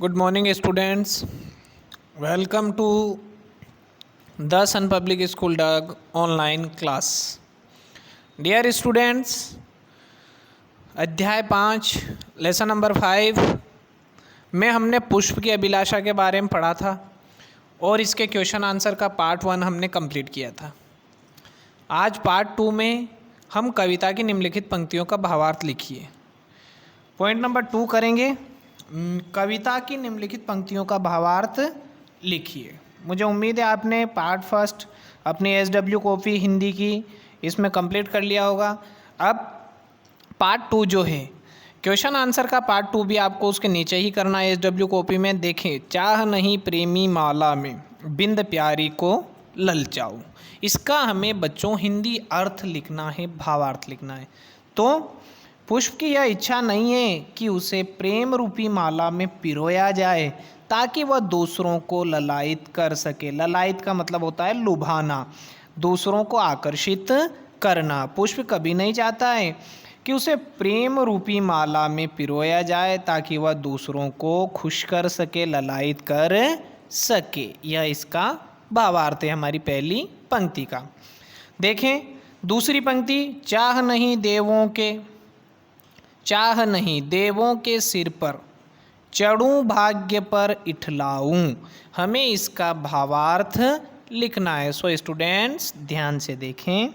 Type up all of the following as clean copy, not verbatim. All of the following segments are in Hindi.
Good morning, students. Welcome to the Sun Public School Dog online class. Dear students, अध्याय 5 लेसन नंबर 5 में हमने पुष्प की अभिलाषा के बारे में पढ़ा था और इसके क्वेश्चन आंसर का पार्ट 1 हमने कंप्लीट किया था। आज पार्ट 2 में हम कविता की निम्नलिखित पंक्तियों का भावार्थ लिखिए। पॉइंट नंबर 2 करेंगे, कविता की निम्नलिखित पंक्तियों का भावार्थ लिखिए। मुझे उम्मीद है आपने पार्ट फर्स्ट अपनी SW कॉपी हिंदी की इसमें कंप्लीट कर लिया होगा। अब पार्ट 2 जो है क्वेश्चन आंसर का पार्ट 2 भी आपको उसके नीचे ही करना है SW कॉपी में। देखें, चाह नहीं प्रेमी माला में बिंद प्यारी को ललचाऊं। इसका हमें बच्चों हिंदी अर्थ लिखना है, भावार्थ लिखना है। तो पुष्प की यह इच्छा नहीं है कि उसे प्रेम रूपी माला में पिरोया जाए ताकि वह दूसरों को ललायित कर सके। ललायित का मतलब होता है लुभाना, दूसरों को आकर्षित करना। पुष्प कभी नहीं चाहता है कि उसे प्रेम रूपी माला में पिरोया जाए ताकि वह दूसरों को खुश कर सके, ललायित कर सके। यह इसका भावार्थ है हमारी पहली पंक्ति का। देखें दूसरी पंक्ति, चाह नहीं देवों के सिर पर चढ़ूं भाग्य पर इठलाऊं। हमें इसका भावार्थ लिखना है। सो स्टूडेंट्स ध्यान से देखें,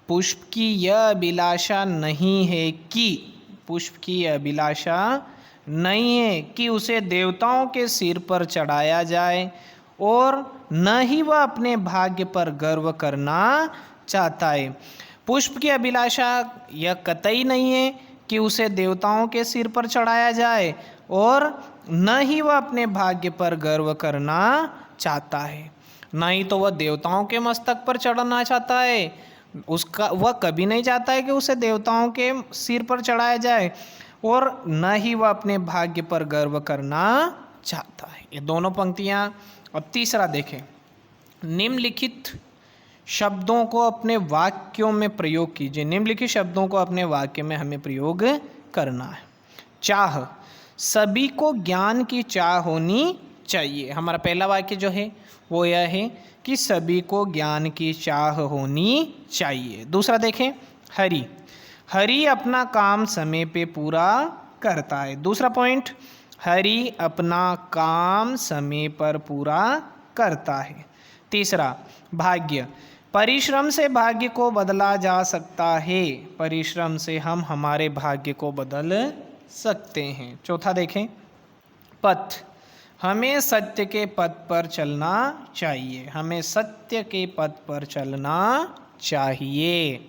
पुष्प की यह अभिलाषा नहीं है कि पुष्प की अभिलाषा नहीं है कि उसे देवताओं के सिर पर चढ़ाया जाए और न ही वह अपने भाग्य पर गर्व करना चाहता है। पुष्प की अभिलाषा यह कतई नहीं है कि उसे देवताओं के सिर पर चढ़ाया जाए और न ही वह अपने भाग्य पर गर्व करना चाहता है, न ही तो वह देवताओं के मस्तक पर चढ़ना चाहता है। वह कभी नहीं चाहता है कि उसे देवताओं के सिर पर चढ़ाया जाए और न ही वह अपने भाग्य पर गर्व करना चाहता है। ये दोनों पंक्तियाँ। अब तीसरा देखें, निम्नलिखित शब्दों को अपने वाक्यों में प्रयोग कीजिए। निम्नलिखित शब्दों को अपने वाक्य में हमें प्रयोग करना है। चाह, सभी को ज्ञान की चाह होनी चाहिए। हमारा पहला वाक्य जो है वो यह है कि सभी को ज्ञान की चाह होनी चाहिए। दूसरा देखें, हरि अपना काम समय पे पूरा करता है। दूसरा पॉइंट, हरि अपना काम समय पर पूरा करता है। तीसरा, भाग्य, परिश्रम से भाग्य को बदला जा सकता है। परिश्रम से हम हमारे भाग्य को बदल सकते हैं। चौथा देखें, पथ, हमें सत्य के पथ पर चलना चाहिए। हमें सत्य के पथ पर चलना चाहिए।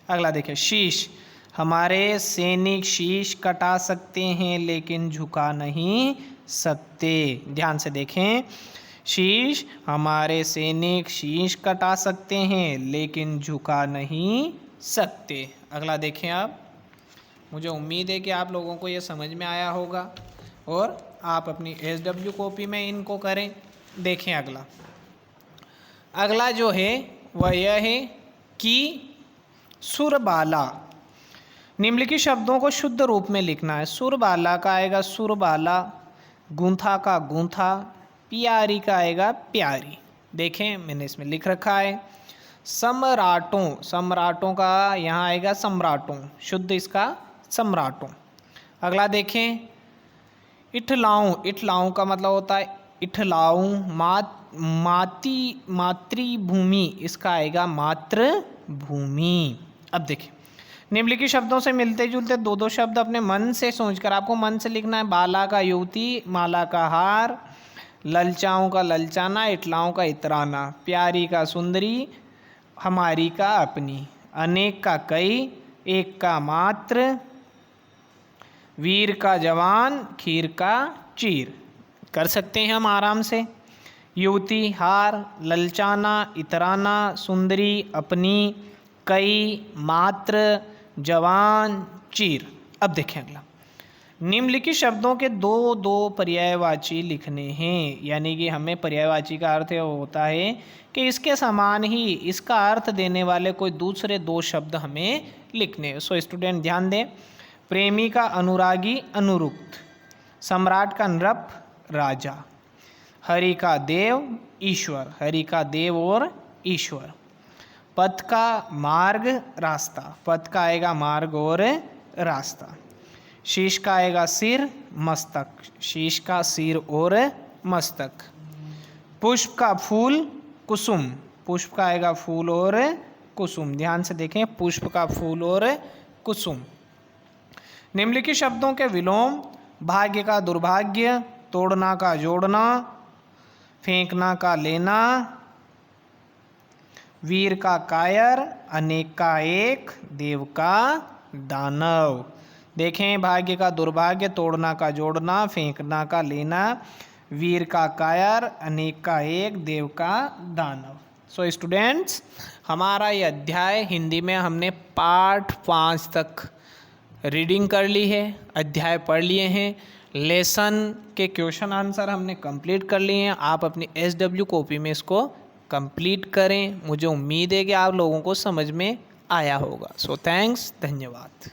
अगला देखें, शीश, हमारे सैनिक शीश कटा सकते हैं लेकिन झुका नहीं सकते। ध्यान से देखें, शीश, हमारे सैनिक शीश कटा सकते हैं लेकिन झुका नहीं सकते। अगला देखें आप, मुझे उम्मीद है कि आप लोगों को ये समझ में आया होगा और आप अपनी SW कॉपी में इनको करें। देखें अगला जो है वह यह है कि सुरबाला, निम्नलिखित शब्दों को शुद्ध रूप में लिखना है। सुरबाला का आएगा सुरबाला, गूंथा का गूंथा, प्यारी का आएगा प्यारी। देखें मैंने इसमें लिख रखा है। सम्राटों का यहाँ आएगा सम्राटों, शुद्ध इसका सम्राटों। अगला देखें, इठलाऊं का मतलब होता है इठलाऊं, मातृभूमि, इसका आएगा मातृभूमि। अब देखें निम्नलिखित शब्दों से मिलते जुलते दो शब्द अपने मन से सोचकर आपको मन से लिखना है। बाला का युवती, माला का हार, ललचाऊं का ललचाना, इटलाऊं का इतराना, प्यारी का सुंदरी, हमारी का अपनी, अनेक का कई, एक का मात्र, वीर का जवान, खीर का चीर। कर सकते हैं हम आराम से। युवती, हार, ललचाना, इतराना, सुंदरी, अपनी, कई, मात्र, जवान, चीर। अब देखें अगला, निम्नलिखित शब्दों के दो पर्यायवाची लिखने हैं। यानी कि हमें पर्यायवाची का अर्थ होता है कि इसके समान ही इसका अर्थ देने वाले कोई दूसरे 2 शब्द हमें लिखने। सो स्टूडेंट ध्यान दें, प्रेमी का अनुरागी अनुरुक्त, सम्राट का नृप राजा, हरि का देव ईश्वर, हरि का देव और ईश्वर। पथ का मार्ग रास्ता, पथ का आएगा मार्ग और रास्ता। शीश का आएगा सिर मस्तक, शीश का सिर और मस्तक। पुष्प का फूल कुसुम, पुष्प का आएगा फूल और कुसुम। ध्यान से देखें, पुष्प का फूल और कुसुम। निम्नलिखित शब्दों के विलोम, भाग्य का दुर्भाग्य, तोड़ना का जोड़ना, फेंकना का लेना, वीर का कायर, अनेक का एक, देव का दानव। देखें, भाग्य का दुर्भाग्य, तोड़ना का जोड़ना, फेंकना का लेना, वीर का कायर, अनेक का एक, देव का दानव। सो स्टूडेंट्स, हमारा ये अध्याय हिंदी में हमने पाठ 5 तक रीडिंग कर ली है, अध्याय पढ़ लिए हैं। लेसन के क्वेश्चन आंसर हमने कंप्लीट कर लिए हैं। आप अपनी SW कॉपी में इसको कंप्लीट करें। मुझे उम्मीद है कि आप लोगों को समझ में आया होगा। सो थैंक्स, धन्यवाद।